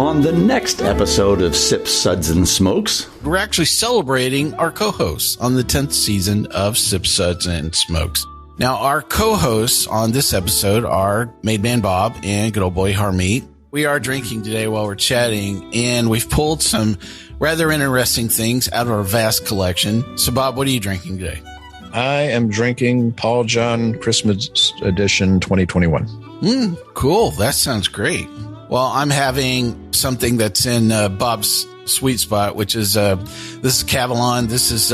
on the next episode of Sips, Suds, and Smokes. We're actually celebrating our co-hosts on the 10th season of Sips, Suds, and Smokes. Now, our co-hosts on this episode are Made Man Bob and good old boy Harmeet. We are drinking today while we're chatting, and we've pulled some rather interesting things out of our vast collection. So, Bob, what are you drinking today? I am drinking Paul John Christmas Edition 2021. Cool. That sounds great. Well, I'm having something that's in Bob's sweet spot, which is this is Cavalon. This is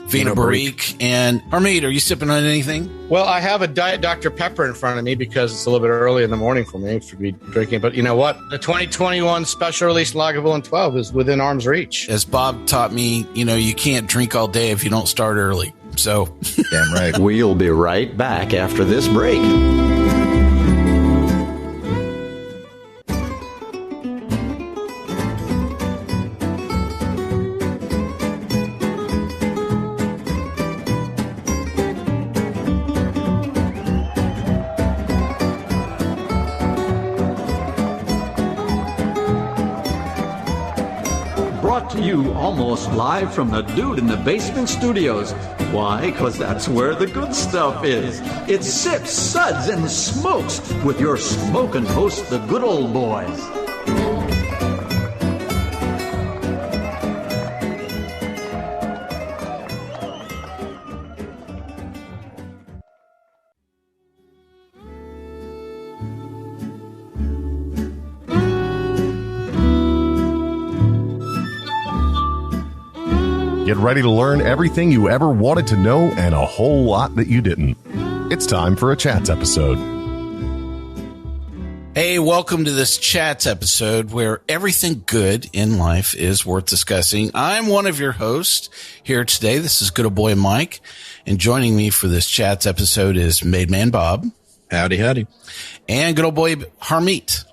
Vino Barrique. And Harmeet, are you sipping on anything? Well, I have a Diet Dr. Pepper in front of me because it's a little bit early in the morning for me to be drinking. But you know what? The 2021 special release Lagavulin 12 is within arm's reach. As Bob taught me, you can't drink all day if you don't start early. So, damn right. We'll be right back after this break. Brought to you almost live from the Dude in the Basement Studios. Why? Because that's where the good stuff is. It's Sips, Suds, and Smokes with your smoking host, the good old boys. Get ready to learn everything you ever wanted to know and a whole lot that you didn't. It's time for a Chats episode. Hey, welcome to this Chats episode where everything good in life is worth discussing. I'm one of your hosts here today. This is good old boy Mike. And joining me for this Chats episode is Made Man Bob. Howdy, howdy. And good old boy Harmeet.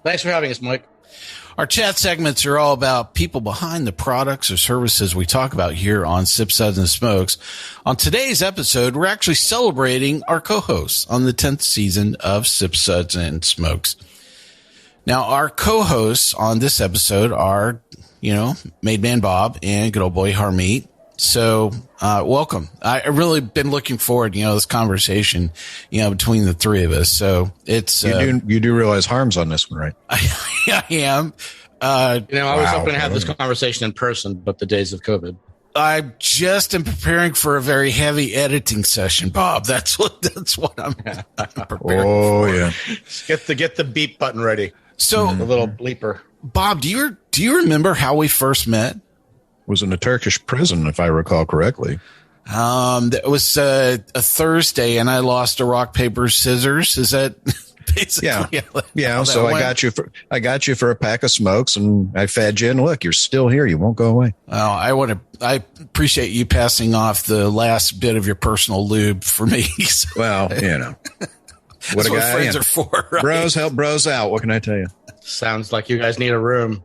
Thanks for having us, Mike. Our chat segments are all about people behind the products or services we talk about here on Sips, Suds, and Smokes. On today's episode, we're actually celebrating our co-hosts on the 10th season of Sips, Suds, and Smokes. Now, our co-hosts on this episode are, Made Man Bob and good old boy Harmeet. So, welcome. I really been looking forward, this conversation, between the three of us. So it's, you do realize Harm's on this one, right? I am. I was hoping to have this conversation in person, but the days of COVID. I just am preparing for a very heavy editing session, Bob. That's what I'm preparing for. Yeah. Get the beep button ready. So the little bleeper. Bob, do you remember how we first met? Was in a Turkish prison, if I recall correctly. That was a Thursday, and I lost a rock, paper, scissors. Is that basically? Yeah. So I got you for a pack of smokes, and I fed you. And look, you're still here. You won't go away. Oh, I appreciate you passing off the last bit of your personal lube for me. So. Well, what That's what friends are for. Right? Bros help bros out. What can I tell you? Sounds like you guys need a room.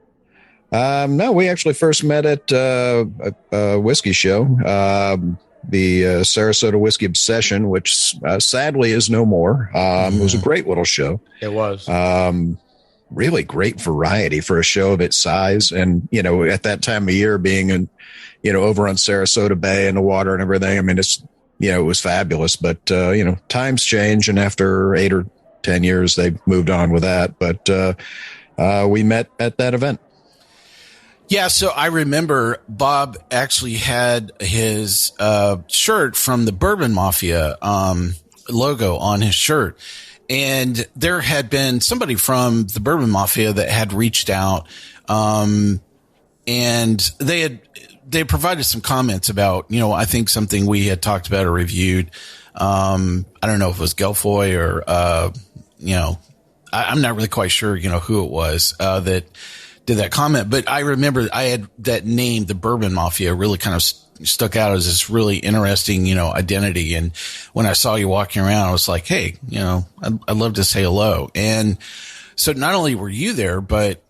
No, we actually first met at a whiskey show, the Sarasota Whiskey Obsession, which sadly is no more. It was a great little show. It was. Really great variety for a show of its size. And, at that time of year being over on Sarasota Bay and the water and everything, I mean, it's, it was fabulous. But, times change. And after 8 or 10 years, they moved on with that. But we met at that event. Yeah, so I remember Bob actually had his shirt from the Bourbon Mafia logo on his shirt. And there had been somebody from the Bourbon Mafia that had reached out, and they provided some comments about, I think something we had talked about or reviewed. I don't know if it was Gelfoy or, I'm not really quite sure, who it was that did that comment, but I remember I had that name, the Bourbon Mafia, really kind of stuck out as this really interesting, identity. And when I saw you walking around, I was like, hey, I'd love to say hello. And so not only were you there, but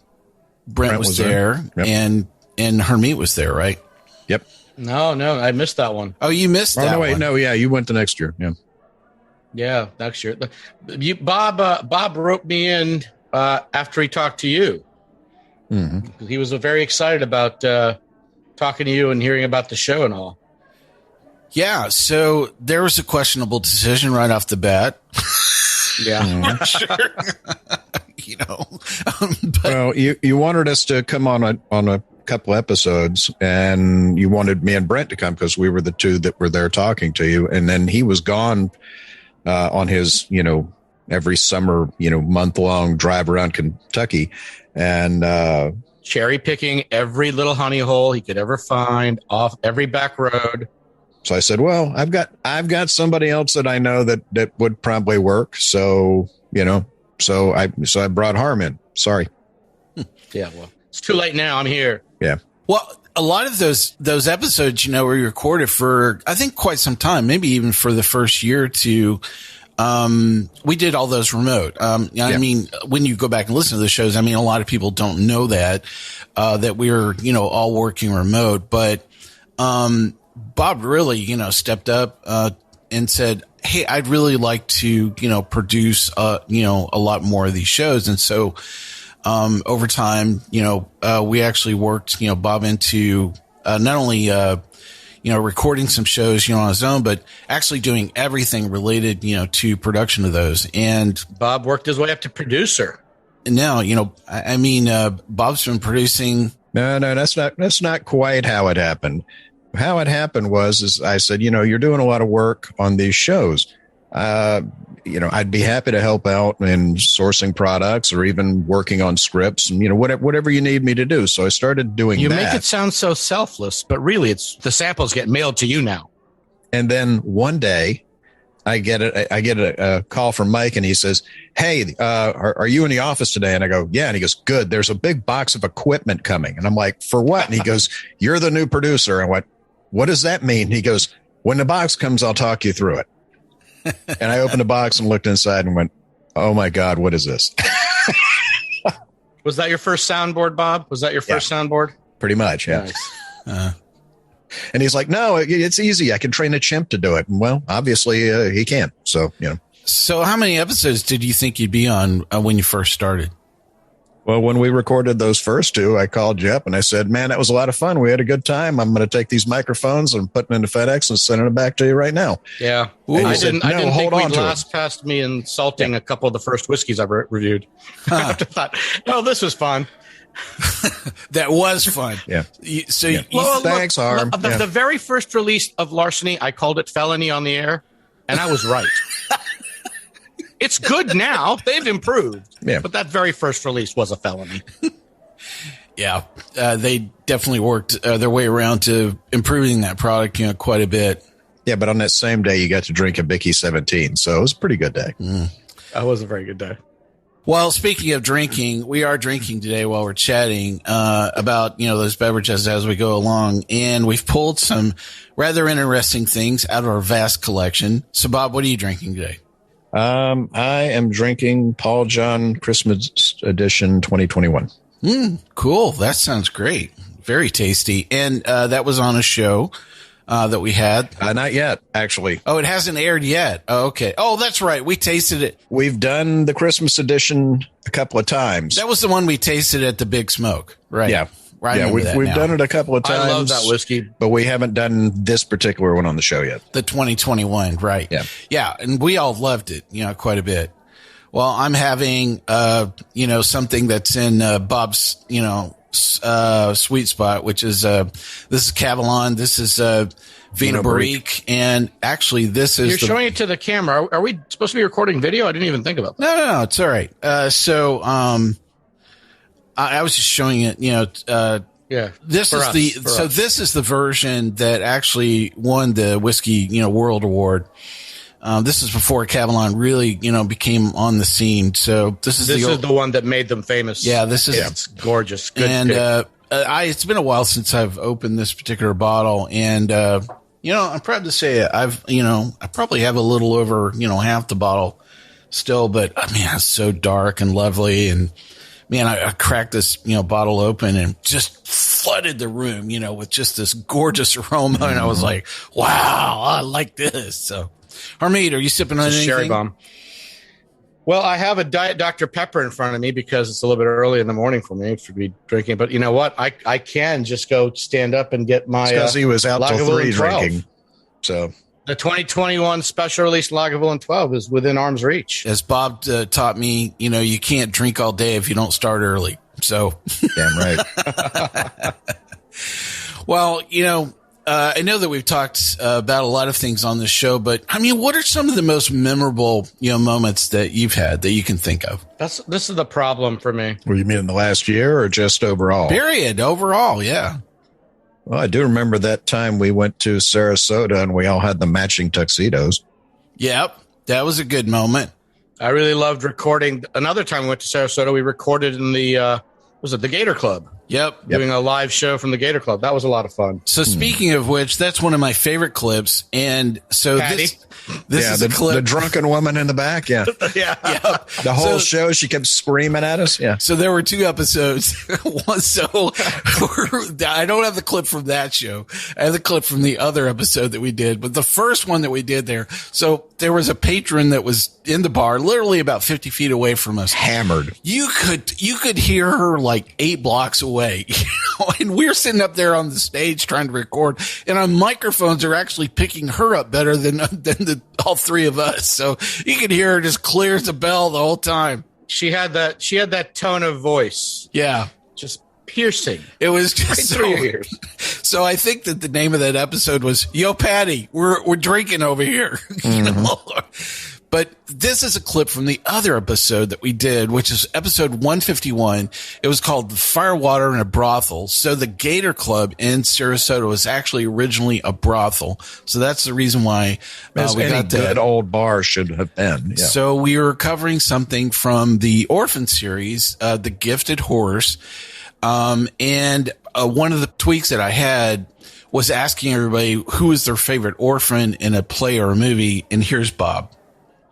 Brent was there. Yep. and Harmeet was there, right? Yep. No, I missed that one. Oh, you missed that one. No, yeah, you went the next year. Yeah. Yeah, next year. Bob wrote me in after he talked to you. Mm-hmm. He was very excited about talking to you and hearing about the show and all. Yeah, so there was a questionable decision right off the bat. Yeah, Sure. But Well, you wanted us to come on a couple episodes, and you wanted me and Brent to come because we were the two that were there talking to you, and then he was gone on his every summer month long drive around Kentucky, and cherry picking every little honey hole he could ever find off every back road. so I said, well, I've got somebody else that I know that would probably work, so so I brought Harm in. Sorry. Yeah, well, it's too late now. I'm here. Yeah. well, a lot of those episodes, were recorded for, I think, quite some time, maybe even for the first year or two. We did all those remote. I mean, when you go back and listen to the shows, I mean, a lot of people don't know that we were, all working remote, but, Bob really, stepped up, and said, hey, I'd really like to, produce, a lot more of these shows. And so, over time, we actually worked, Bob into, not only, recording some shows, on his own, but actually doing everything related, to production of those. And Bob worked his way up to producer. now, I mean, Bob's been producing. No, that's not quite how it happened. How it happened was I said, you're doing a lot of work on these shows. I'd be happy to help out in sourcing products or even working on scripts and, whatever you need me to do. So I started doing You that. make it sound so selfless, but really it's the samples get mailed to you now. And then one day I get a call from Mike, and he says, hey, are you in the office today? And I go, yeah. And he goes, good. There's a big box of equipment coming. And I'm like, for what? And he goes, you're the new producer. I went, what does that mean? He goes, when the box comes, I'll talk you through it. And I opened the box and looked inside and went, oh my God, what is this? Was that your first soundboard, Bob? Was that your first soundboard? Pretty much. Yeah. Nice. And he's like, no, it's easy. I can train a chimp to do it. And well, obviously he can. So, So how many episodes did you think you'd be on when you first started? Well, when we recorded those first two, I called you up and I said, man, that was a lot of fun. We had a good time. I'm going to take these microphones and put them into FedEx and send them back to you right now. Yeah. And I you said, didn't "No, think hold on we'd to it." last past me insulting a couple of the first whiskeys I reviewed. I thought, no, this was fun. That was fun. Yeah. Thanks, Harm. The very first release of Larceny, I called it Felony on the air, and I was right. It's good now. They've improved. Yeah. But that very first release was a felony. Yeah, they definitely worked their way around to improving that product, quite a bit. Yeah, but on that same day, you got to drink a Bicky 17, so it was a pretty good day. That was a very good day. Well, speaking of drinking, we are drinking today while we're chatting about, those beverages as we go along. And we've pulled some rather interesting things out of our vast collection. So, Bob, what are you drinking today? I am drinking Paul John Christmas Edition 2021. Cool. That sounds great. Very tasty. And that was on a show that we had. Not yet, actually. Oh, it hasn't aired yet. Oh, okay. Oh, that's right. We tasted it. We've done the Christmas edition a couple of times. That was the one we tasted at the Big Smoke, right? Yeah. Right. Yeah, we've done it a couple of times. I love that whiskey. But we haven't done this particular one on the show yet. The 2021, right. Yeah. Yeah. And we all loved it, quite a bit. Well, I'm having, something that's in Bob's, sweet spot, which is, this is Cavallon. This is, Vino Barrique. And actually this is, You're showing it to the camera. Are we supposed to be recording video? I didn't even think about that. No, it's all right. I was just showing it, Yeah. this is the version that actually won the whiskey, world award. This is before Cavallon really, became on the scene. So this is the one that made them famous. Yeah, this is it's gorgeous. Good and pick. it's been a while since I've opened this particular bottle, and I'm proud to say I probably have a little over half the bottle still, but it's so dark and lovely, and man, I cracked this bottle open and just flooded the room with just this gorgeous aroma, and I was like, wow, I like this. So, Harmeet, are you sipping on anything? Cherry bomb. Well, I have a Diet Dr. Pepper in front of me because it's a little bit early in the morning for me to be drinking. But you know what? I can just go stand up and get my. Because he was out till 3 Lagavulin 12. drinking. So The 2021 special release Lagavulin 12 is within arm's reach. As Bob taught me, you can't drink all day if you don't start early. So, damn right. well, I know that we've talked about a lot of things on this show, but I mean, what are some of the most memorable, moments that you've had that you can think of? This is the problem for me. What do you mean in the last year or just overall? Period. Overall, yeah. Well, I do remember that time we went to Sarasota and we all had the matching tuxedos. Yep. That was a good moment. I really loved recording. Another time we went to Sarasota, we recorded in the Gator Club? Yep. Doing a live show from the Gator Club. That was a lot of fun. So speaking of which, that's one of my favorite clips. And so this is a clip. The drunken woman in the back. Yeah. Yeah. Yep. The whole show, she kept screaming at us. Yeah. So there were 2 episodes. I don't have the clip from that show. I have the clip from the other episode that we did, but the first one that we did there. So there was a patron that was in the bar, literally about 50 feet away from us. Hammered. You could hear her like 8 blocks away, and we're sitting up there on the stage trying to record, and our microphones are actually picking her up better than all 3 of us. So you could hear her just clear as a bell the whole time. She had that tone of voice. Yeah. Just piercing. It was just right through your ears. So I think that the name of that episode was "Yo, Patty, we're drinking over here." But this is a clip from the other episode that we did, which is episode 151. It was called Firewater in a Brothel. So the Gator Club in Sarasota was actually originally a brothel. So that's the reason why As we any got that. good old bar should have been. Yeah. So we were covering something from the Orphan series, The Gifted Horse. And one of the tweaks that I had was asking everybody who is their favorite orphan in a play or a movie. And here's Bob.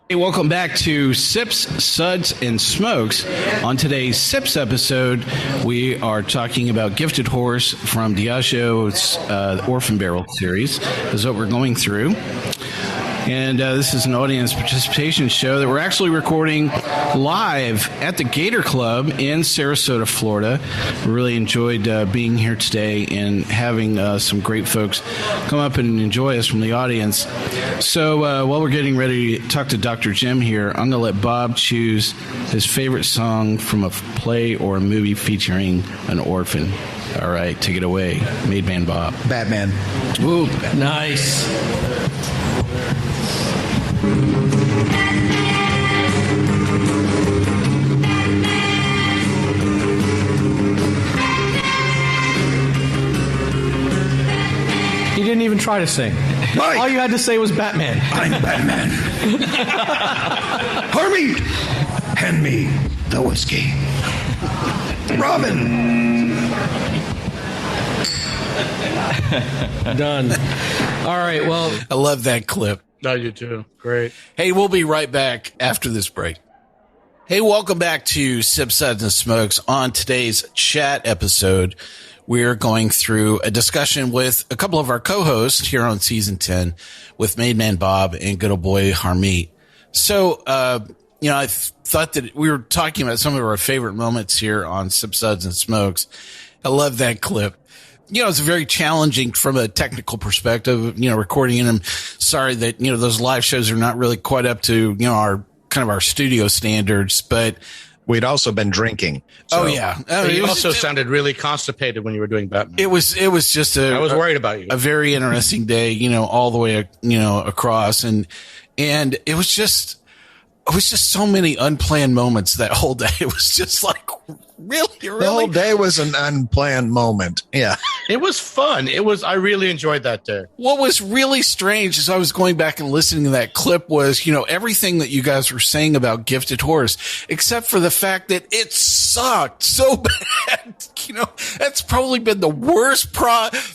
Hey, welcome back to Sips, Suds, and Smokes. On today's Sips episode, we are talking about Gifted Horse from Diageo's Orphan Barrel series, is what we're going through. And this is an audience participation show that we're actually recording live at the Gator Club in Sarasota, Florida. We really enjoyed being here today and having some great folks come up and enjoy us from the audience. So while we're getting ready to talk to Dr. Jim here, I'm going to let Bob choose his favorite song from a play or a movie featuring an orphan. All right, take it away, Made Man Bob. Batman. Ooh, nice. You didn't even try to sing. Right. All you had to say was Batman. I'm Batman. Harvey, hand me the whiskey. Robin. Done. All right, well. I love that clip. I do too. Great. Hey, we'll be right back after this break. Hey, welcome back to Sips, Suds, and Smokes. On today's chat episode, we're going through a discussion with a couple of our co-hosts here on season 10 with Made Man Bob and good old boy Harmeet. So, I thought that we were talking about some of our favorite moments here on Sips, Suds, and Smokes. I love that clip. It's very challenging from a technical perspective, recording in them. Sorry that, those live shows are not really quite up to, our kind of our studio standards, but We'd also been drinking. So. Oh yeah. You also sounded really constipated when you were doing Batman. It was just I was worried about you. A very interesting day, all the way, across. And it was just so many unplanned moments that whole day. It was just like, really? The whole day was an unplanned moment. Yeah. It was fun. I really enjoyed that day. What was really strange as I was going back and listening to that clip was, everything that you guys were saying about Gifted Horse, except for the fact that it sucked so bad. That's probably been the worst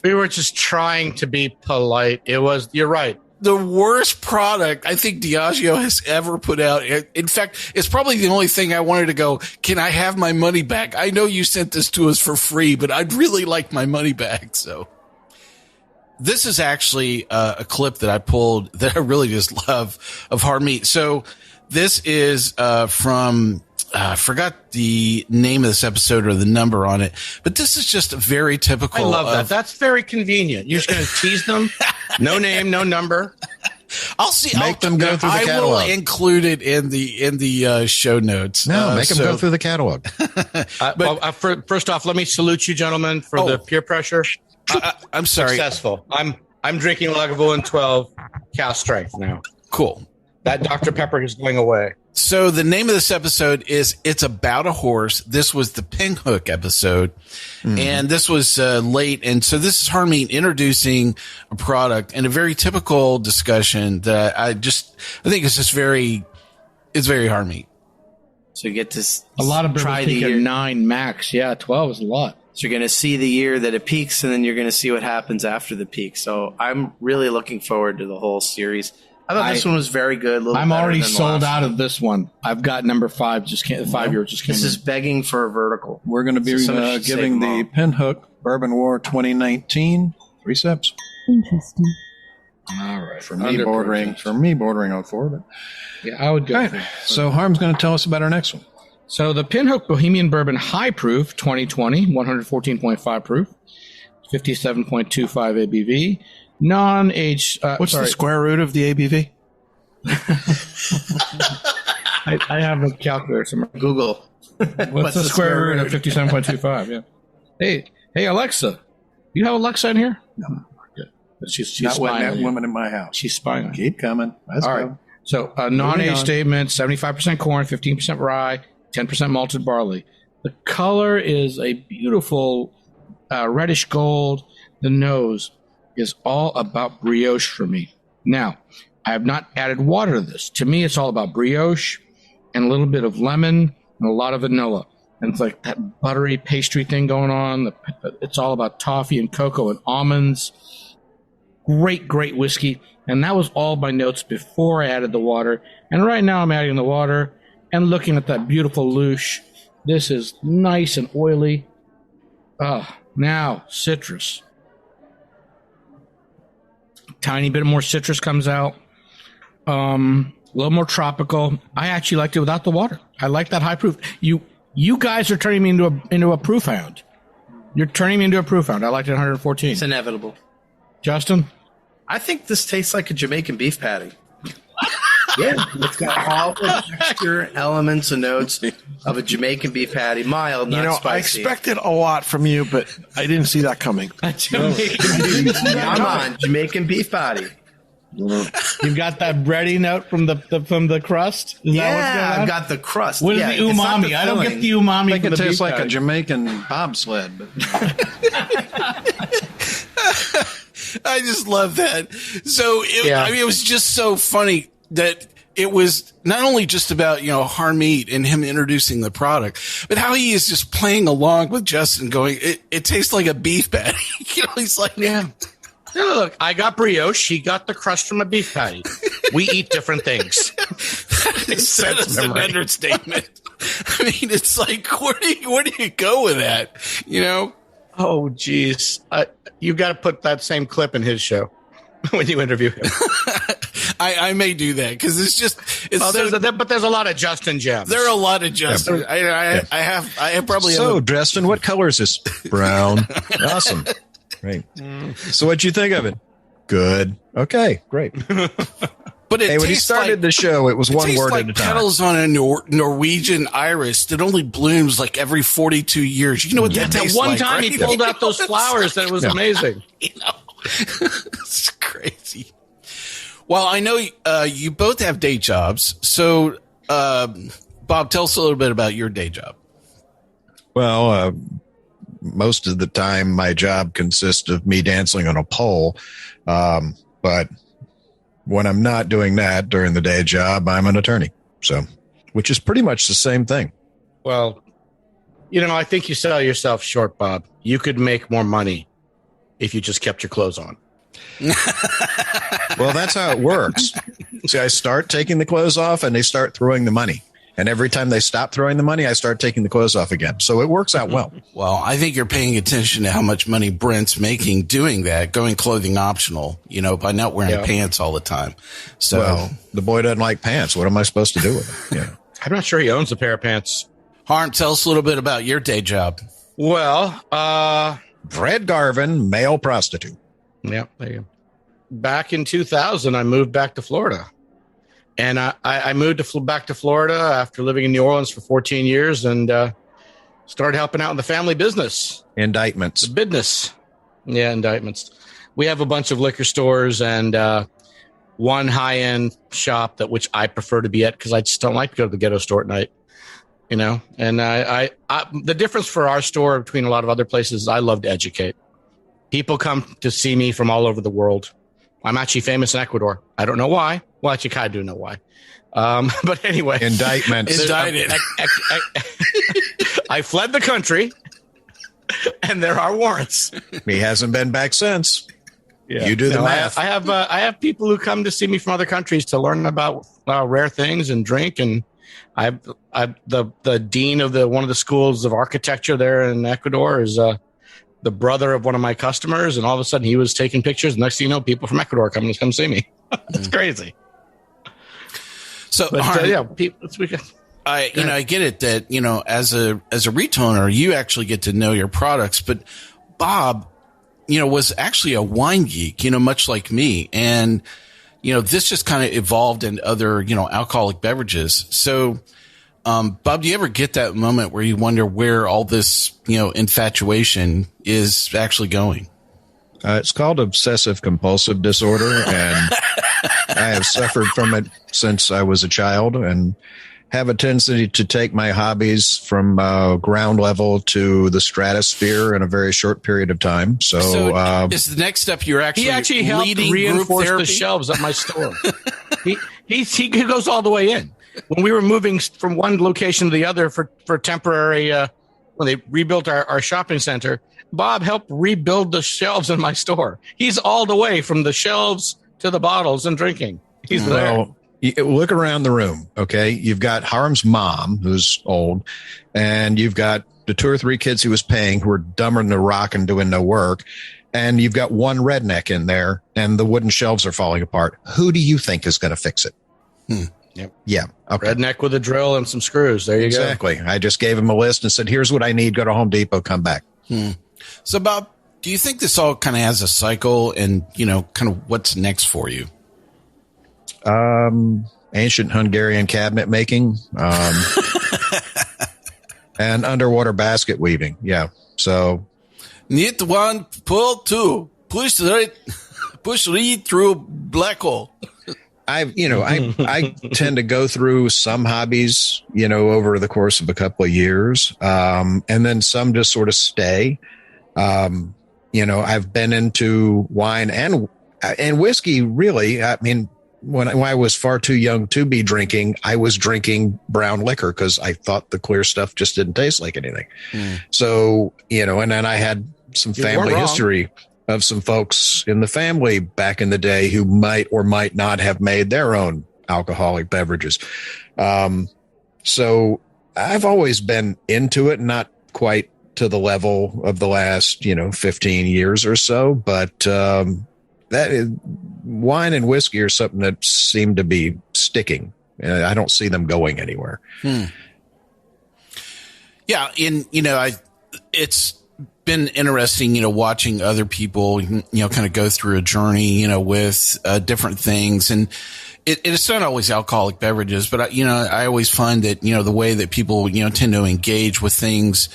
We were just trying to be polite. You're right. The worst product I think Diageo has ever put out. In fact, it's probably the only thing I wanted to go, can I have my money back? I know you sent this to us for free, but I'd really like my money back. So this is actually a clip that I pulled that I really just love of Harmeet. So This is from, I forgot the name of this episode or the number on it, but this is just a very typical. I love that. That's very convenient. You're just going to tease them. No name, no number. I'll see. Make them go through the catalog. I will include it in the show notes. No, make them go through the catalog. First off, let me salute you, gentlemen, for the peer pressure. I'm sorry. Successful. I'm drinking Lagavulin 12 Cal Strength now. Cool. That Dr. Pepper is going away. So the name of this episode is It's About a Horse. This was the Pinhook episode. And this was late. And so this is Harmeet introducing a product and a very typical discussion that I think it's just it's very Harmeet. So you get to A lot of people try the think year. a 9 max. Yeah, 12 is a lot. So you're going to see the year that it peaks, and then you're going to see what happens after the peak. So I'm really looking forward to the whole series. I thought this one was very good. I'm already sold out of this one. I've got number 5. Just can't. The 5-year just came. This is begging for a vertical. We're going to be So somebody should giving save the them Pinhook Bourbon War 2019 3 sips. Interesting. all right. For me, bordering on 4. But Yeah, I would go. all right. So Harm's going to tell us about our next one. So the Pinhook Bohemian Bourbon High Proof 2020, 114.5 proof, 57.25 ABV, non-aged. What's the square root of the ABV? I have a calculator somewhere. Google. What's the square root of 57.25? Yeah. Hey, Alexa. You have Alexa in here? No. Good. She's Not spying letting on that you. woman in my house. She's spying on you. Keep coming. Let's All go. right. So a non-age statement, 75% corn, 15% rye, 10% malted barley. The color is a beautiful reddish gold. The nose is all about brioche for me. Now, I have not added water to this. To me, it's all about brioche and a little bit of lemon and a lot of vanilla. And it's like that buttery pastry thing going on. It's all about toffee and cocoa and almonds. Great, great whiskey. And that was all my notes before I added the water. And right now I'm adding the water and looking at that beautiful louche. This is nice and oily. Now, citrus. Tiny bit more citrus comes out. A little more tropical. I actually liked it without the water. I like that high proof. You guys are turning me into a proof hound. You're turning me into a proof hound. I liked it at 114. It's inevitable. Justin? I think this tastes like a Jamaican beef patty. Yeah. It's got all the texture, elements, and notes of a Jamaican beef patty. Mild, not spicy. I expected a lot from you, but I didn't see that coming. Come on, Jamaican beef patty. You've got that bready note from the crust? Is that what's going on? I've got the crust. What is Yeah, the it's not umami? the I don't get filling. the umami. I think from it the tastes beef like a patty. Jamaican bobsled. But I just love that. So it was just so funny that it was not only just about, Harmeet and him introducing the product, but how he is just playing along with Justin going, it tastes like a beef patty. He's like, Yeah. No, look, I got brioche. He got the crust from a beef patty. We eat different things. that's an understatement. I mean, it's like, where do you go with that? Oh, geez. You got to put that same clip in his show when you interview him. I may do that because but there's a lot of Justin gems. There are a lot of Justin. I have probably. So, Justin, what color is this? Brown. Awesome. Great. So, what'd you think of it? Good. Okay, great. But when he started the show, it was one word like at a time. petals on a Norwegian iris that only blooms like every 42 years. You know what that tastes one like? time right? he pulled out those flowers. That was amazing. It's crazy. Well, I know you both have day jobs. So, Bob, tell us a little bit about your day job. Well, most of the time, my job consists of me dancing on a pole. But when I'm not doing that during the day job, I'm an attorney. So, which is pretty much the same thing. Well, I think you sell yourself short, Bob. You could make more money if you just kept your clothes on. Well, that's how it works. See, I start taking the clothes off and they start throwing the money. And every time they stop throwing the money, I start taking the clothes off again. So it works out well. Well, I think you're paying attention to how much money Brent's making doing that, going clothing optional, by not wearing pants all the time. So well, the boy doesn't like pants. What am I supposed to do with it? Yeah. I'm not sure he owns a pair of pants. Harm, tell us a little bit about your day job. Well, Fred Garvin, male prostitute. Yeah, there you go. Back in 2000, I moved back to Florida. And I moved back to Florida after living in New Orleans for 14 years and started helping out in the family business. Indictments. The business. Yeah, indictments. We have a bunch of liquor stores and one high-end shop which I prefer to be at because I just don't like to go to the ghetto store at night. And I the difference for our store between a lot of other places is I love to educate. People come to see me from all over the world. I'm actually famous in Ecuador. I don't know why. Well, actually, I do know why. But anyway. Indictments. Indicted. I fled the country, and there are warrants. He hasn't been back since. Yeah. You do the math. I have people who come to see me from other countries to learn about rare things and drink. And I the dean of one of the schools of architecture there in Ecuador is the brother of one of my customers, and all of a sudden he was taking pictures. Next thing you know, people from Ecuador come see me. It's crazy. So, but, I get it that, as a retailer, you actually get to know your products, but Bob, was actually a wine geek, much like me. And, this just kind of evolved in other, alcoholic beverages. So, Bob, do you ever get that moment where you wonder where all this, infatuation is actually going? It's called obsessive compulsive disorder, and I have suffered from it since I was a child and have a tendency to take my hobbies from ground level to the stratosphere in a very short period of time. So is the next step you're actually he actually helped reinforce the shelves at my store. he goes all the way in. When we were moving from one location to the other for temporary, when they rebuilt our shopping center, Bob helped rebuild the shelves in my store. He's all the way from the shelves to the bottles and drinking. He's there. Look around the room, okay? You've got Harm's mom, who's old, and you've got the 2 or 3 kids he was paying who are dumber than a rock and doing no work, and you've got one redneck in there, and the wooden shelves are falling apart. Who do you think is going to fix it? Yep. Yeah. Okay. Redneck with a drill and some screws. There you go. Exactly. I just gave him a list and said, here's what I need. Go to Home Depot, come back. So, Bob, do you think this all kind of has a cycle and, kind of what's next for you? Ancient Hungarian cabinet making, and underwater basket weaving. Yeah. So knit 1, pull 2, push read through black hole. I tend to go through some hobbies, over the course of a couple of years. And then some just sort of stay. I've been into wine and whiskey, really. I mean, when I was far too young to be drinking, I was drinking brown liquor because I thought the clear stuff just didn't taste like anything. So, and then I had some family history of some folks in the family back in the day who might or might not have made their own alcoholic beverages. So I've always been into it, not quite to the level of the last, 15 years or so, but wine and whiskey are something that seem to be sticking. I don't see them going anywhere. Yeah. It's been interesting, watching other people, kind of go through a journey, with different things. And it's not always alcoholic beverages, but I always find that, the way that people, tend to engage with things,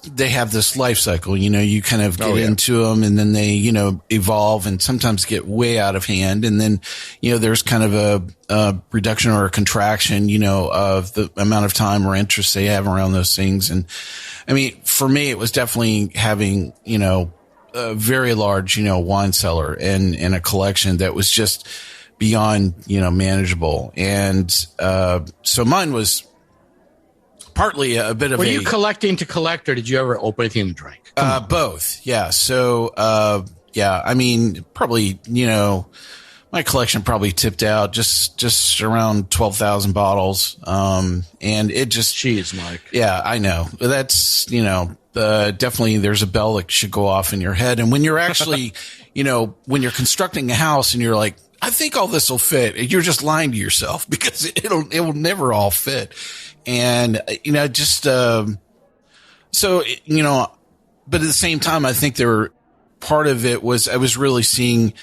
they have this life cycle, you kind of get into them and then they, evolve and sometimes get way out of hand. And then, there's kind of a reduction or a contraction, of the amount of time or interest they have around those things. And I mean, for me, it was definitely having, a very large, wine cellar and a collection that was just beyond, manageable. And, so mine was partly a bit of Were you collecting to collect, or did you ever open anything to drink? Both. Yeah. So, I mean, probably, my collection probably tipped out just around 12,000 bottles. And it just, jeez, Mike. Yeah, I know. That's, definitely there's a bell that should go off in your head. And when you're actually, when you're constructing a house and you're like, I think all this will fit, you're just lying to yourself because it will never all fit. And, but at the same time, I think part of it was, I was really seeing,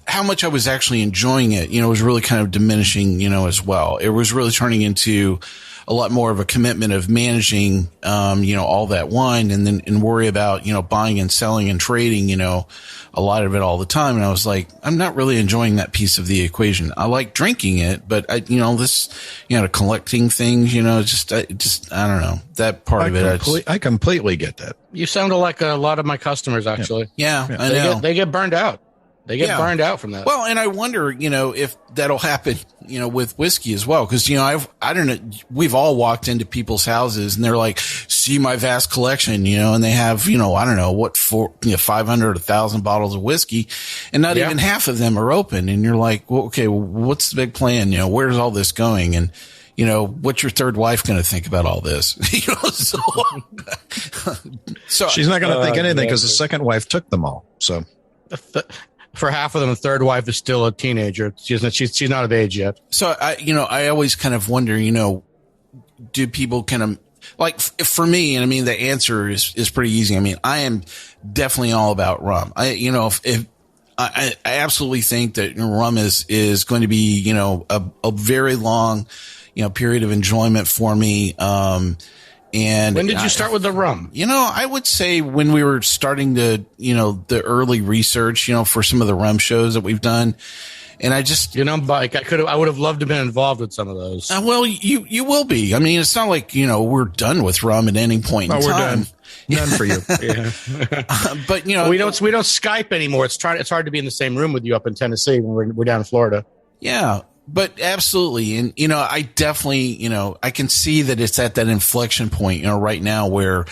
how much I was actually enjoying it, was really kind of diminishing, as well. It was really turning into a lot more of a commitment of managing, all that wine and worry about, buying and selling and trading, a lot of it all the time. And I was like, I'm not really enjoying that piece of the equation. I like drinking it, but collecting things, I don't know, that part of it. I completely get that. You sounded like a lot of my customers, actually. Yeah. I know. They get burned out. They get burned out from that. Well, and I wonder, if that'll happen, with whiskey as well. Cause, I don't know, we've all walked into people's houses and they're like, see my vast collection, and they have, I don't know 500 or 1,000 bottles of whiskey and not even half of them are open. And you're like, well, okay, what's the big plan? Where's all this going? And, what's your third wife going to think about all this? So she's not going to think anything because the second wife took them all. So. For half of them, the third wife is still a teenager. She's not of age yet. So I always kind of wonder, do people kind of like for me? And I mean, the answer is pretty easy. I mean, I am definitely all about rum. I absolutely think that rum is going to be, a very long, period of enjoyment for me. And when did you start with the rum? I would say when we were starting to, the early research, for some of the rum shows that we've done. And I just, Mike, I would have loved to have been involved with some of those. Well, you will be. I mean, it's not like, we're done with rum at any point in time. We're done. None for you. But, we don't Skype anymore. It's hard to be in the same room with you up in Tennessee when we're down in Florida. Yeah. But absolutely. And, I definitely, I can see that it's at that inflection point, right now where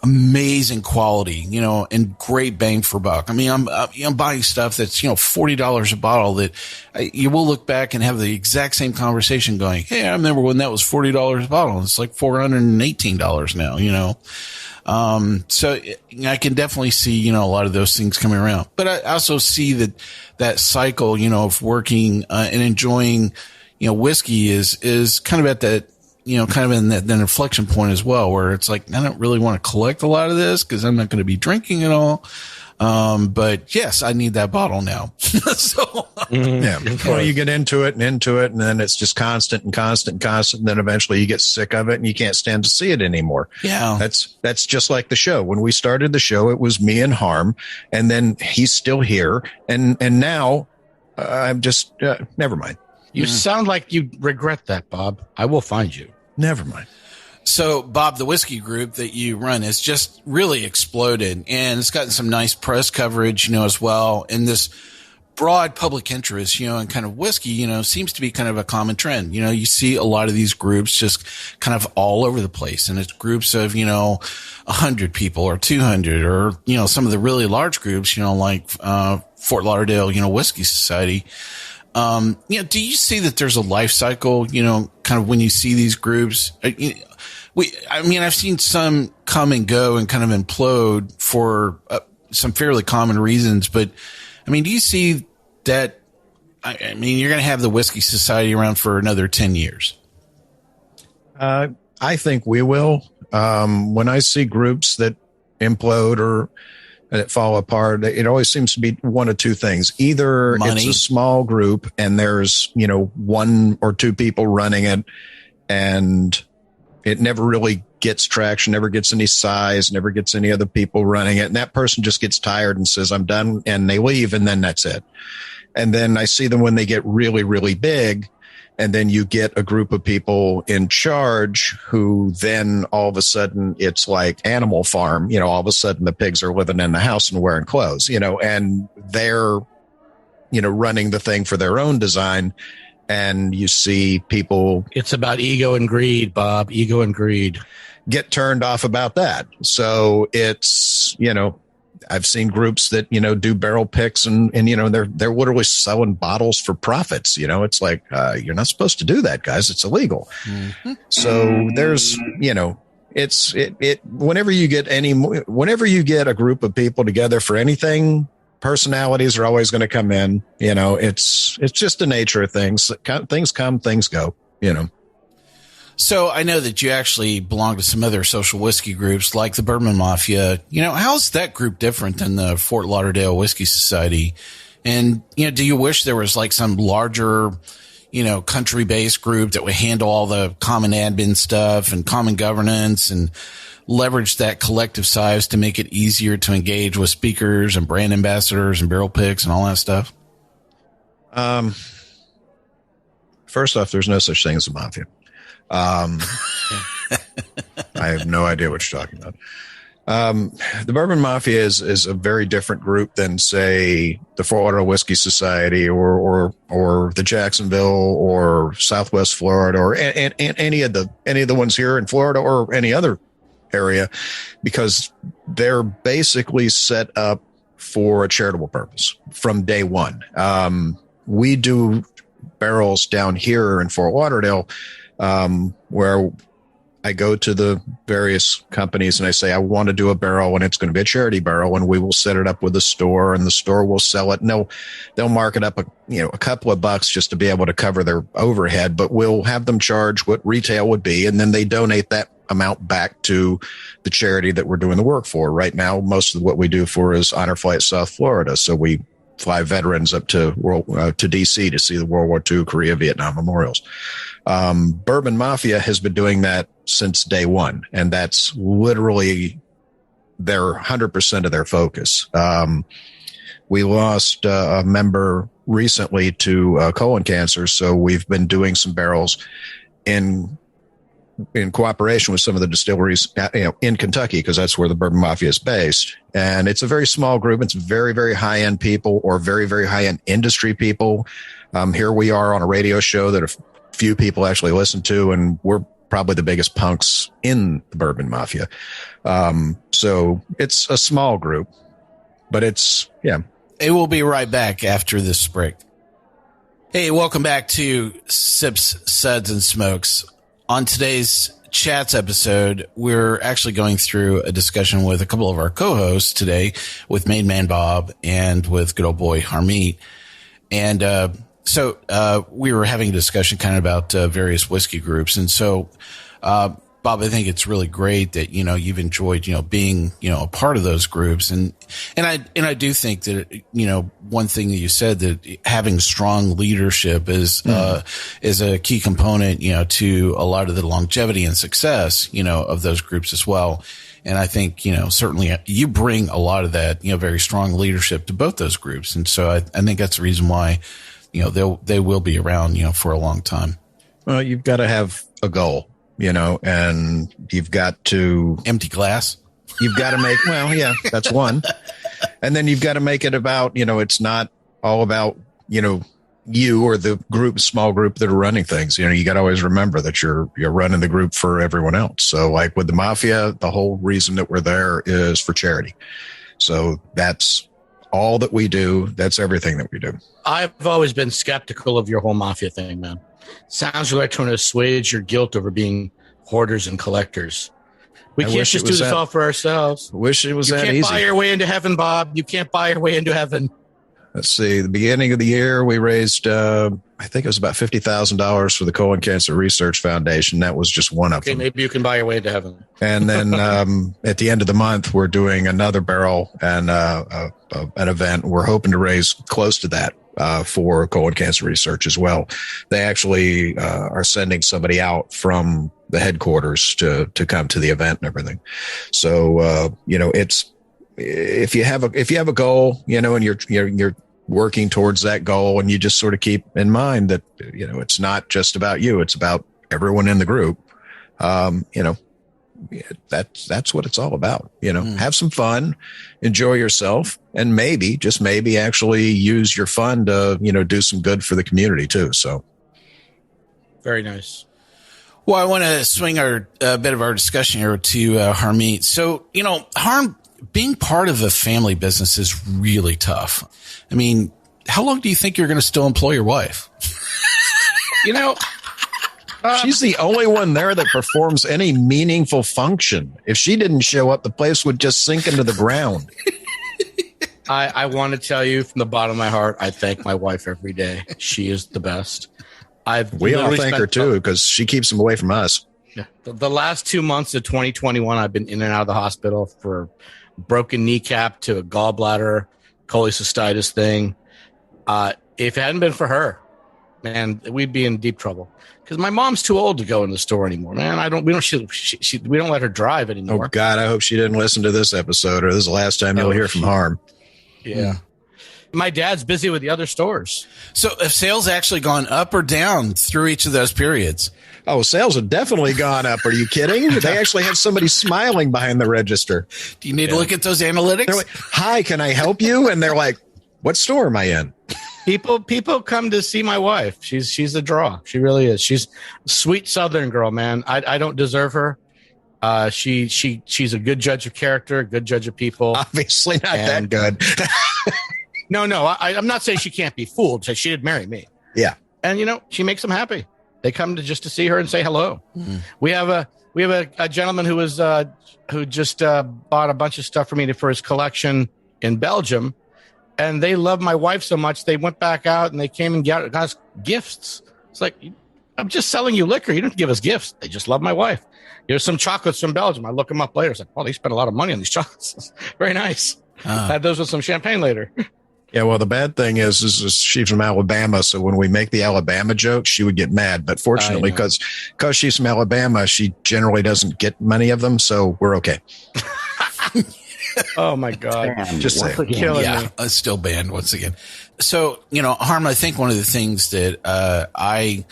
amazing quality, and great bang for buck. I mean, I'm buying stuff that's, $40 a bottle that you will look back and have the exact same conversation going, hey, I remember when that was $40 a bottle. It's like $418 now, so I can definitely see, a lot of those things coming around, but I also see that cycle, of working, and enjoying, whiskey is kind of at that, kind of in that inflection point as well, where it's like, I don't really want to collect a lot of this because I'm not going to be drinking it all. But yes, I need that bottle now. So yeah, well, you get into it, and then it's just constant. And then eventually you get sick of it and you can't stand to see it anymore. Yeah. That's just like the show. When we started the show, it was me and Harm, and then he's still here. And now I'm just, never mind. You sound like you regret that, Bob. I will find you. Never mind. So, Bob, the whiskey group that you run has just really exploded, and it's gotten some nice press coverage, as well. And this broad public interest, in kind of whiskey, seems to be kind of a common trend. You see a lot of these groups just kind of all over the place, and it's groups of, 100 people or 200 or, some of the really large groups, like, Fort Lauderdale, Whiskey Society. Do you see that there's a life cycle, kind of when you see these groups? I've seen some come and go and kind of implode for some fairly common reasons, but do you see that? You're going to have the Whiskey Society around for another 10 years. I think we will. When I see groups that implode or that fall apart, it always seems to be one of two things. Either Money. It's a small group and there's, one or two people running it, and it never really gets traction, never gets any size, never gets any other people running it. And that person just gets tired and says, I'm done, and they leave, and then that's it. And then I see them when they get really, really big. And then you get a group of people in charge who then all of a sudden it's like Animal Farm, all of a sudden the pigs are living in the house and wearing clothes, and they're, running the thing for their own design. And you see people. It's about ego and greed, Bob. Ego and greed. Get turned off about that. So it's, I've seen groups that, do barrel picks and they're literally selling bottles for profits. It's like, you're not supposed to do that, guys. It's illegal. Mm-hmm. So there's, whenever you get a group of people together for anything, personalities are always going to come in. It's just the nature of things. Things come, things go. So I know that you actually belong to some other social whiskey groups like the Bourbon Mafia. How's that group different than the Fort Lauderdale Whiskey Society? And, do you wish there was like some larger, country-based group that would handle all the common admin stuff and common governance and leverage that collective size to make it easier to engage with speakers and brand ambassadors and barrel picks and all that stuff? First off, there's no such thing as a mafia. I have no idea what you're talking about. The Bourbon Mafia is a very different group than, say, the Fort Lauderdale Whiskey Society or the Jacksonville or Southwest Florida or any of the ones here in Florida or any other area, because they're basically set up for a charitable purpose from day one. We do barrels down here in Fort Lauderdale, where I go to the various companies and I say, I want to do a barrel and it's going to be a charity barrel, and we will set it up with the store and the store will sell it. And they'll mark it up, a couple of bucks just to be able to cover their overhead, but we'll have them charge what retail would be. And then they donate that amount back to the charity that we're doing the work for. Right now, most of what we do for is Honor Flight South Florida. So we fly veterans up to DC to see the World War II, Korea, Vietnam memorials. Bourbon Mafia has been doing that since day one, and that's literally their 100% of their focus. We lost a member recently to colon cancer, so we've been doing some barrels in cooperation with some of the distilleries in Kentucky, because that's where the Bourbon Mafia is based. And it's a very small group. It's very, very high-end people or very, very high-end industry people. Here we are on a radio show that a few people actually listen to, and we're probably the biggest punks in the Bourbon Mafia. So it's a small group, but it's. It will be right back after this break. Hey, welcome back to Sips, Suds, and Smokes. On today's Chats episode, we're actually going through a discussion with a couple of our co-hosts today, with Main Man Bob and with good old boy Harmeet. And so we were having a discussion kind of about various whiskey groups. And so, Bob, I think it's really great that, you've enjoyed, being, a part of those groups. And I do think that, one thing that you said, that having strong leadership is a key component, to a lot of the longevity and success, of those groups as well. And I think, certainly you bring a lot of that, very strong leadership to both those groups. And so I think that's the reason why, they will be around, for a long time. Well, you've got to have a goal. And you've got to empty glass. You've got to make, that's one. And then you've got to make it about, it's not all about, you or the small group that are running things. You got to always remember that you're running the group for everyone else. So like with the Mafia, the whole reason that we're there is for charity. So that's all that we do. That's everything that we do. I've always been skeptical of your whole Mafia thing, man. Sounds like trying to assuage your guilt over being hoarders and collectors. We can't just do this all for ourselves. Wish it was that easy. You can't buy your way into heaven, Bob. You can't buy your way into heaven. Let's see. The beginning of the year, we raised, I think it was about $50,000 for the Colon Cancer Research Foundation. That was just one of them. Maybe you can buy your way into heaven. And then at the end of the month, we're doing another barrel and an event. We're hoping to raise close to that. For colon cancer research as well. They actually are sending somebody out from the headquarters to come to the event and everything. So it's if you have a goal, and you're working towards that goal, and you just sort of keep in mind that it's not just about you; it's about everyone in the group. That's what it's all about. Have some fun, enjoy yourself, and maybe, just maybe, actually use your fun to, do some good for the community too. So very nice. Well, I want to swing a bit of our discussion here to Harmeet. So, Harm, being part of a family business is really tough. I mean, how long do you think you're going to still employ your wife? You know, she's the only one there that performs any meaningful function. If she didn't show up, the place would just sink into the ground. I want to tell you from the bottom of my heart, I thank my wife every day. She is the best. We all thank her too, because she keeps them away from us. Yeah. The last 2 months of 2021, I've been in and out of the hospital for broken kneecap to a gallbladder, cholecystitis thing. If it hadn't been for her, man, we'd be in deep trouble. Because my mom's too old to go in the store anymore, man. We don't let her drive anymore. Oh God, I hope she didn't listen to this episode, or this is the last time you'll hear from Harm. Yeah. My dad's busy with the other stores. So have sales actually gone up or down through each of those periods? Oh, sales have definitely gone up. Are you kidding? They actually have somebody smiling behind the register. Do you need to look at those analytics? They're like, "Hi, can I help you?" And they're like, "What store am I in?" People come to see my wife. She's a draw. She really is. She's a sweet Southern girl, man. I don't deserve her. She's a good judge of character, a good judge of people. Obviously not that good. No, I'm not saying she can't be fooled. She did marry me. Yeah. And she makes them happy. They come to see her and say hello. Mm. We have a gentleman who just bought a bunch of stuff for me for his collection in Belgium, and they love my wife so much they went back out and they came and got us gifts. It's like, I'm just selling you liquor. You don't give us gifts. They just love my wife. Here's some chocolates from Belgium. I look them up later. It's like, well, they spent a lot of money on these chocolates. Very nice. Had those with some champagne later. Yeah, well, the bad thing is she's from Alabama, so when we make the Alabama joke, she would get mad. But fortunately, because she's from Alabama, she generally doesn't get many of them, so we're okay. Oh, my God. Just say yeah, it's still banned once again. So, Harm, I think one of the things that I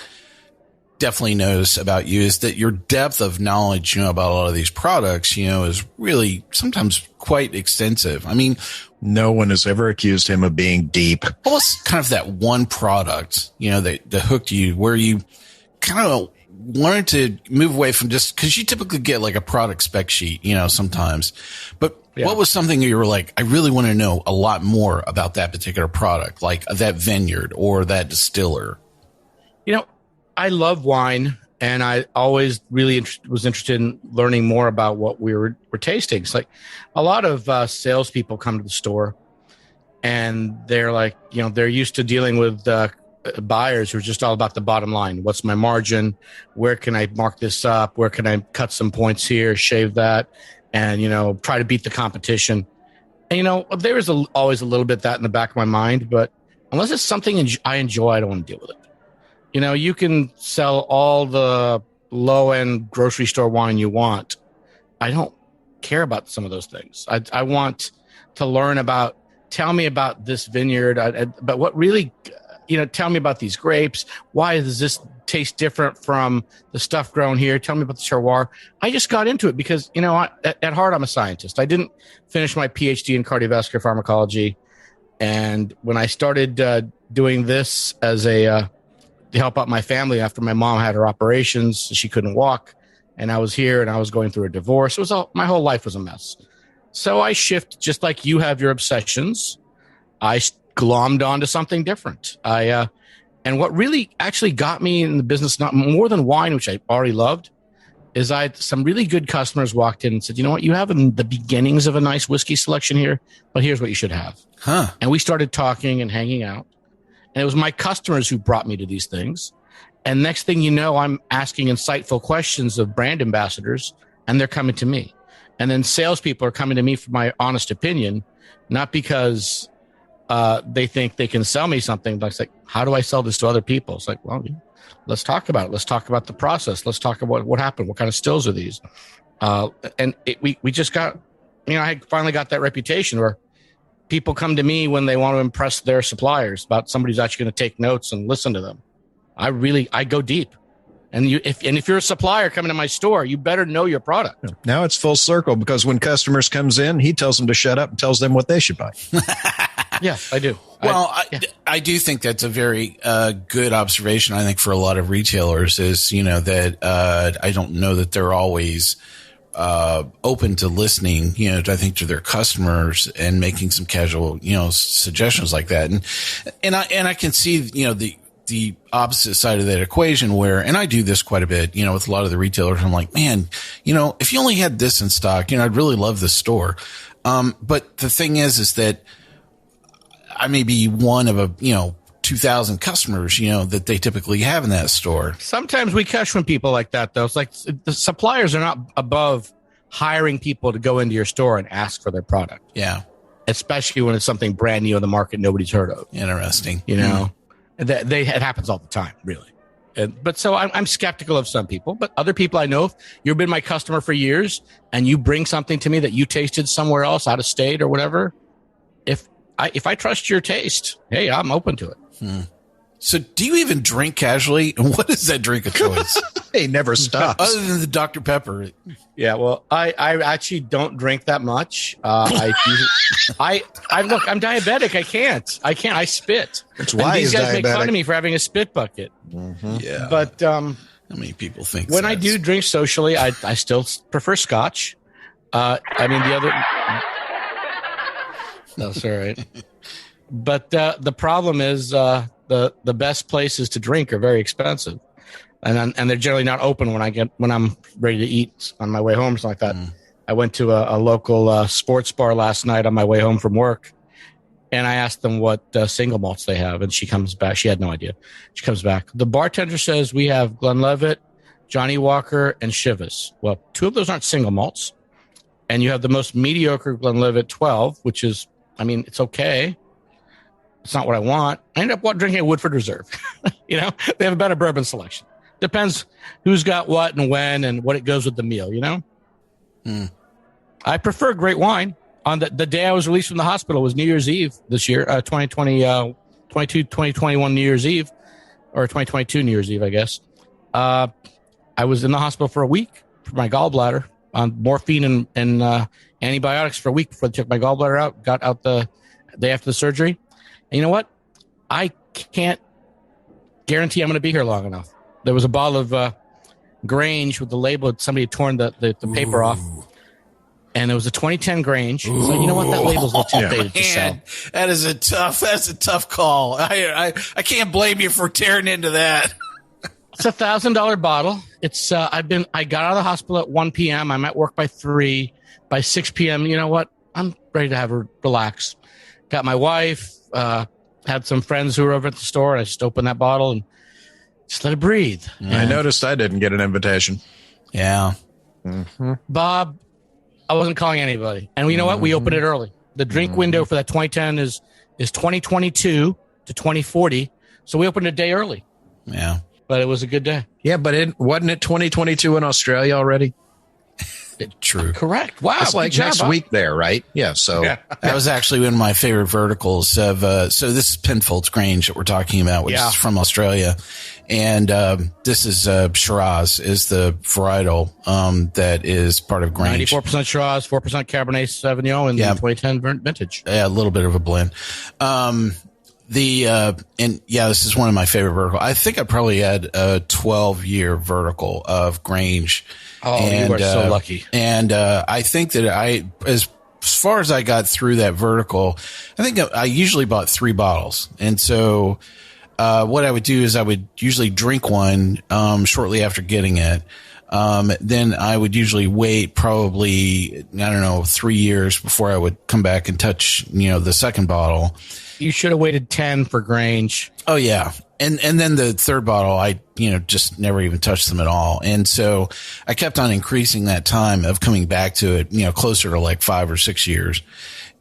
definitely notice about you is that your depth of knowledge, about a lot of these products, is really sometimes quite extensive. I mean, no one has ever accused him of being deep. What was kind of that one product, that hooked you, where you kind of wanted to move away from just because you typically get like a product spec sheet, sometimes, but what was something you were like, I really want to know a lot more about that particular product, like that vineyard or that distiller? I love wine, and I always really was interested in learning more about what we were tasting. It's like a lot of salespeople come to the store, and they're like, they're used to dealing with buyers who are just all about the bottom line. What's my margin? Where can I mark this up? Where can I cut some points here, shave that, and try to beat the competition? And there is always a little bit of that in the back of my mind, but unless it's something I enjoy, I don't want to deal with it. You can sell all the low-end grocery store wine you want. I don't care about some of those things. I want to learn about, tell me about this vineyard, but what really, tell me about these grapes. Why does this taste different from the stuff grown here? Tell me about the terroir. I just got into it because, at heart, I'm a scientist. I didn't finish my PhD in cardiovascular pharmacology. And when I started doing this as to help out my family after my mom had her operations, she couldn't walk, and I was here and I was going through a divorce. My whole life was a mess. So I shift, just like you have your obsessions. I glommed onto something different. And what really actually got me in the business, not more than wine, which I already loved, is some really good customers walked in and said, you know what, you have the beginnings of a nice whiskey selection here, but here's what you should have. And we started talking and hanging out. And it was my customers who brought me to these things. And next thing you know, I'm asking insightful questions of brand ambassadors, and they're coming to me. And then salespeople are coming to me for my honest opinion, not because they think they can sell me something. But it's like, how do I sell this to other people? It's like, well, let's talk about it. Let's talk about the process. Let's talk about what happened. What kind of stills are these? We just got, I finally got that reputation where people come to me when they want to impress their suppliers about somebody's actually going to take notes and listen to them. I go deep. And if you're a supplier coming to my store, you better know your product. Now it's full circle, because when customers comes in, he tells them to shut up and tells them what they should buy. Yeah, I do. Well, I do think that's a very good observation. I think for a lot of retailers is, that I don't know that they're always open to listening, I think to their customers and making some casual, suggestions like that. And I can see, the opposite side of that equation where, and I do this quite a bit, with a lot of the retailers. I'm like, man, if you only had this in stock, I'd really love this store. But the thing is that I may be one of 2,000 customers, that they typically have in that store. Sometimes we catch from people like that, though. It's like the suppliers are not above hiring people to go into your store and ask for their product. Yeah. Especially when it's something brand new on the market nobody's heard of. Interesting. It happens all the time, really. But so I'm skeptical of some people, but other people I know, if you've been my customer for years and you bring something to me that you tasted somewhere else, out of state or whatever, if I trust your taste, hey, I'm open to it. So do you even drink casually? And what is that drink of choice? Hey, never stops. Other than the Dr. Pepper. Yeah, well, I actually don't drink that much. I look, I'm diabetic. I can't. I spit. That's why these he's guys make fun diabetic. of me for having a spit bucket. Mm-hmm. Yeah. But how many people think when I do drink socially, I still prefer scotch. The other. That's all right. But the problem is the best places to drink are very expensive, and they're generally not open when I'm ready to eat on my way home, something like that. I went to a local sports bar last night on my way home from work, and I asked them what single malts they have, and she comes back. She had no idea. She comes back. The bartender says we have Glenlivet, Johnny Walker, and Chivas. Well, 2 of those aren't single malts, and you have the most mediocre Glenlivet 12, which is, it's okay. It's not what I want. I end up drinking a Woodford Reserve. They have a better bourbon selection. Depends who's got what and when and what it goes with the meal, I prefer great wine. On the day I was released from the hospital was New Year's Eve this year, 2021 New Year's Eve, or 2022 New Year's Eve, I guess. I was in the hospital for a week for my gallbladder on morphine and antibiotics for a week before they took my gallbladder out, got out the day after the surgery. And you know what? I can't guarantee I'm going to be here long enough. There was a bottle of Grange with the label. Somebody had torn the paper off. And it was a 2010 Grange. So you know what? That label's a little too faded to sell. That's a tough call. I can't blame you for tearing into that. It's $1,000 bottle. It's I got out of the hospital at 1 p.m. I'm at work by 3. By 6 p.m., you know what? I'm ready to have a relax. Got my wife, had some friends who were over at the store, and I just opened that bottle and just let it breathe. Yeah. I noticed I didn't get an invitation. Yeah. Mm-hmm. Bob, I wasn't calling anybody. And you know what? We opened it early. The drink window for that 2010 is 2022 to 2040. So we opened a day early. Yeah. But it was a good day. Yeah, but wasn't it 2022 in Australia already? True. Correct. Wow. It's like next week there, right? Yeah. So that was actually one of my favorite verticals of, so this is Penfolds Grange that we're talking about, which is from Australia. And, this is, Shiraz is the varietal, that is part of Grange. 94% Shiraz, 4% Cabernet Sauvignon, and 2010 vintage. Yeah. A little bit of a blend. This is one of my favorite vertical. I think I probably had a 12-year vertical of Grange. Oh, you are so lucky. And I think that as far as I got through that vertical, I think I usually bought 3 bottles. And so what I would do is I would usually drink one shortly after getting it. Then I would usually wait probably, 3 years before I would come back and touch, the second bottle. You should have waited 10 for Grange. Oh, yeah. And then the third bottle, I, just never even touched them at all. And so I kept on increasing that time of coming back to it, closer to like 5 or 6 years.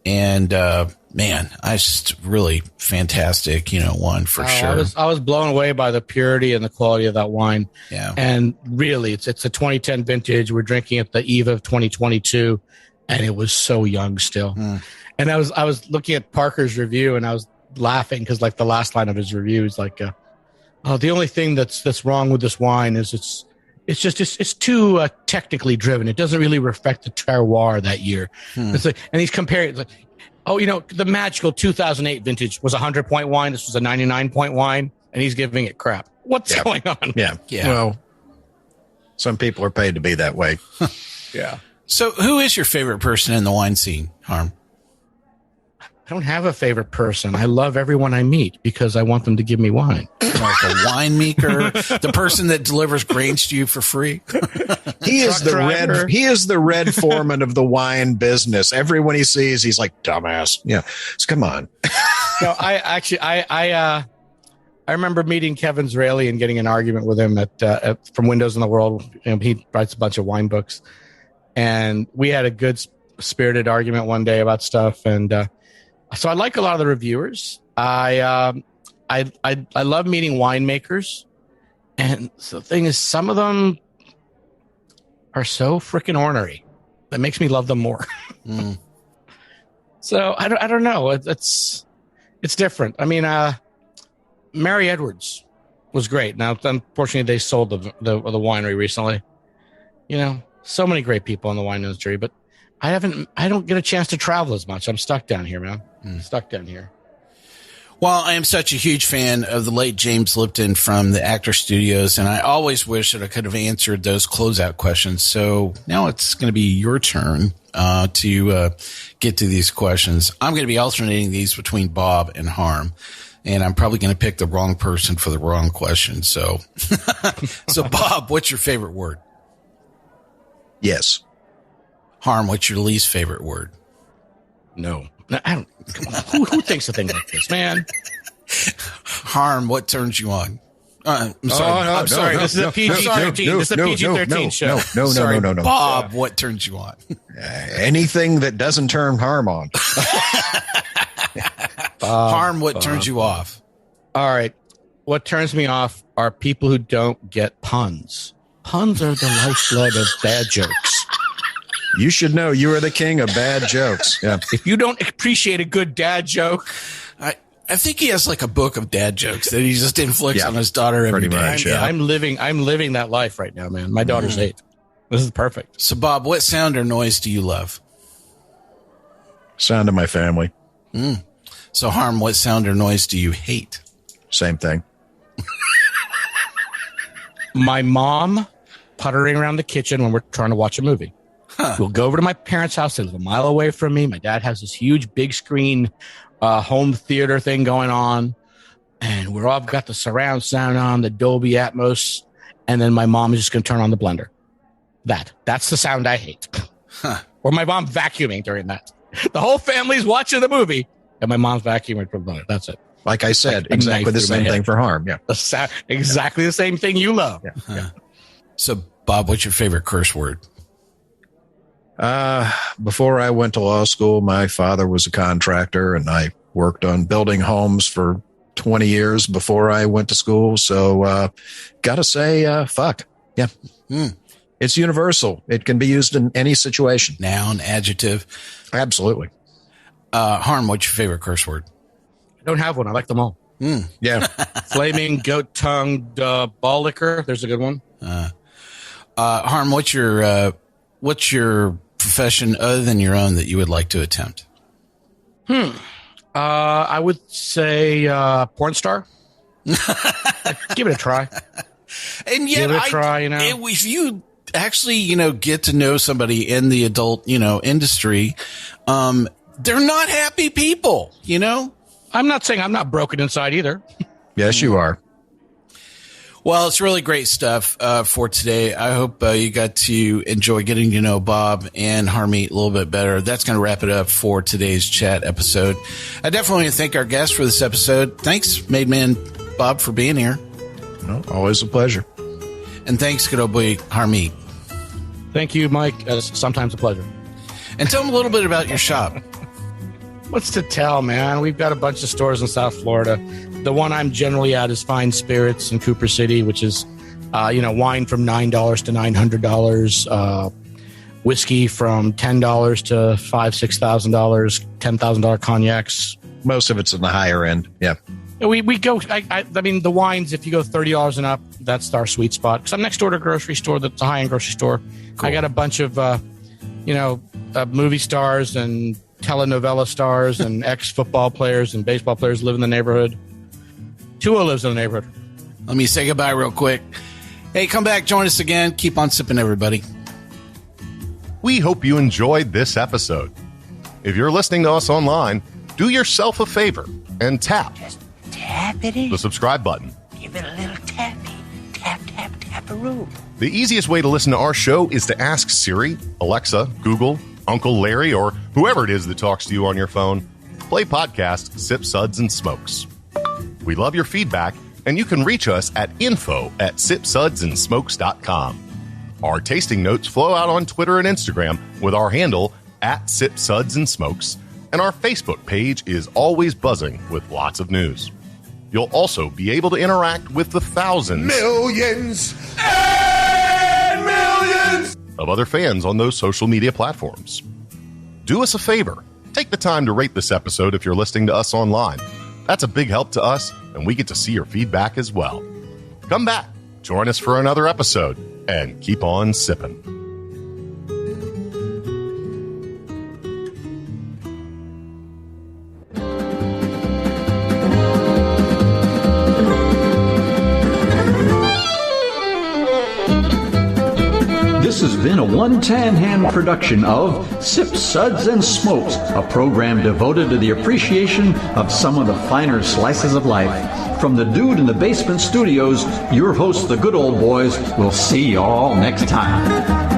And, man, I just really fantastic, one for sure. I was blown away by the purity and the quality of that wine. Yeah. And really, it's a 2010 vintage. We're drinking at the eve of 2022, and it was so young still. And I was looking at Parker's review, and I was laughing because like the last line of his review is like, the only thing that's wrong with this wine is it's too technically driven. It doesn't really reflect the terroir that year. It's like, and he's comparing, like, the magical 2008 vintage was a 100-point wine. This was a 99-point wine, and he's giving it crap. What's going on? Yeah. Well, some people are paid to be that way. Yeah. So who is your favorite person in the wine scene, Harm? I don't have a favorite person. I love everyone I meet because I want them to give me wine. Like the winemaker, the person that delivers grains to you for free. He is the red foreman of the wine business. Everyone he sees, he's like, dumbass. Yeah. So come on. No, I remember meeting Kevin Zraly and getting an argument with him from Windows in the World. He writes a bunch of wine books, and we had a good spirited argument one day about stuff. And so I like a lot of the reviewers. I love meeting winemakers, and so the thing is, some of them are so freaking ornery that makes me love them more. So I don't know. It's different. I mean, Mary Edwards was great. Now, unfortunately, they sold the winery recently. So many great people in the wine industry, but I don't get a chance to travel as much. I'm stuck down here, man. Stuck down here. Well, I am such a huge fan of the late James Lipton from the Actor Studios, and I always wish that I could have answered those closeout questions. So now it's going to be your turn to get to these questions. I'm going to be alternating these between Bob and Harm, and I'm probably going to pick the wrong person for the wrong question. So, Bob, what's your favorite word? Yes. Harm, what's your least favorite word? No. I don't. Come on. Who thinks a thing like this, man? Harm, what turns you on? I'm sorry. I'm sorry. This is a PG-13. This is a PG-13 show. No. Bob, what turns you on? Anything that doesn't turn Harm on. Harm, what turns you off? All right. What turns me off are people who don't get puns. Puns are the lifeblood of bad jokes. You should know you are the king of bad jokes. Yeah. If you don't appreciate a good dad joke, I think he has like a book of dad jokes that he just inflicts on his daughter every day. Much, yeah. I'm living that life right now, man. My daughter's 8. This is perfect. So, Bob, what sound or noise do you love? Sound of my family. So, Harm, what sound or noise do you hate? Same thing. My mom puttering around the kitchen when we're trying to watch a movie. We'll go over to my parents' house. They live a mile away from me. My dad has this huge big screen home theater thing going on, and we're all got the surround sound on, the Dolby Atmos, and then my mom is just going to turn on the blender. That's the sound I hate. Or my mom vacuuming during that. The whole family's watching the movie, and my mom's vacuuming from the blender. That's it. Like I said, exactly the same thing for Harm. Yeah, exactly the same thing you love. Yeah. So, Bob, what's your favorite curse word? Before I went to law school, my father was a contractor, and I worked on building homes for 20 years before I went to school. So, gotta say, fuck. Yeah. It's universal. It can be used in any situation. Noun, adjective. Absolutely. Harm, what's your favorite curse word? I don't have one. I like them all. Yeah. Flaming, goat-tongued, ball liquor. There's a good one. Harm, what's your profession other than your own that you would like to attempt? I would say porn star. Give it a try. And yet, give it a try. If you actually, get to know somebody in the adult, industry, they're not happy people. I'm not saying I'm not broken inside either. Yes, you are. Well, it's really great stuff for today. I hope you got to enjoy getting to know Bob and Harmeet a little bit better. That's going to wrap it up for today's chat episode. I definitely want to thank our guests for this episode. Thanks, Made Man Bob, for being here. No, always a pleasure. And thanks, good old boy Harmeet. Thank you, Mike. It's sometimes a pleasure. And tell them a little bit about your shop. What's to tell, man? We've got a bunch of stores in South Florida. The one I'm generally at is Fine Spirits in Cooper City, which is, wine from $9 to $900, whiskey from $10 to $5,000, $6,000, $10,000 cognacs. Most of it's in the higher end. Yeah. We go. I mean, the wines. If you go $30 and up, that's our sweet spot. Because I'm next door to a grocery store that's a high-end grocery store. Cool. I got a bunch of, movie stars and telenovela stars and ex-football players and baseball players live in the neighborhood. Tua lives in the neighborhood. Let me say goodbye real quick. Hey, come back, join us again. Keep on sipping, everybody. We hope you enjoyed this episode. If you're listening to us online, do yourself a favor and tap the subscribe button. Give it a little tappy. Tap, tap, tap-a-roo. The easiest way to listen to our show is to ask Siri, Alexa, Google, Uncle Larry, or whoever it is that talks to you on your phone, play podcast Sip, Suds, and Smokes. We love your feedback, and you can reach us at info@sipsudsandsmokes.com. Our tasting notes flow out on Twitter and Instagram with our handle @SipSudsAndSmokes, and our Facebook page is always buzzing with lots of news. You'll also be able to interact with the thousands, Millions and millions of other fans on those social media platforms. Do us a favor. Take the time to rate this episode if you're listening to us online. That's a big help to us, and we get to see your feedback as well. Come back, join us for another episode, and keep on sipping. This has been a One Tan Hand production of Sip, Suds, and Smokes, a program devoted to the appreciation of some of the finer slices of life. From the Dude in the Basement Studios, your hosts, the Good Old Boys, will see you all next time.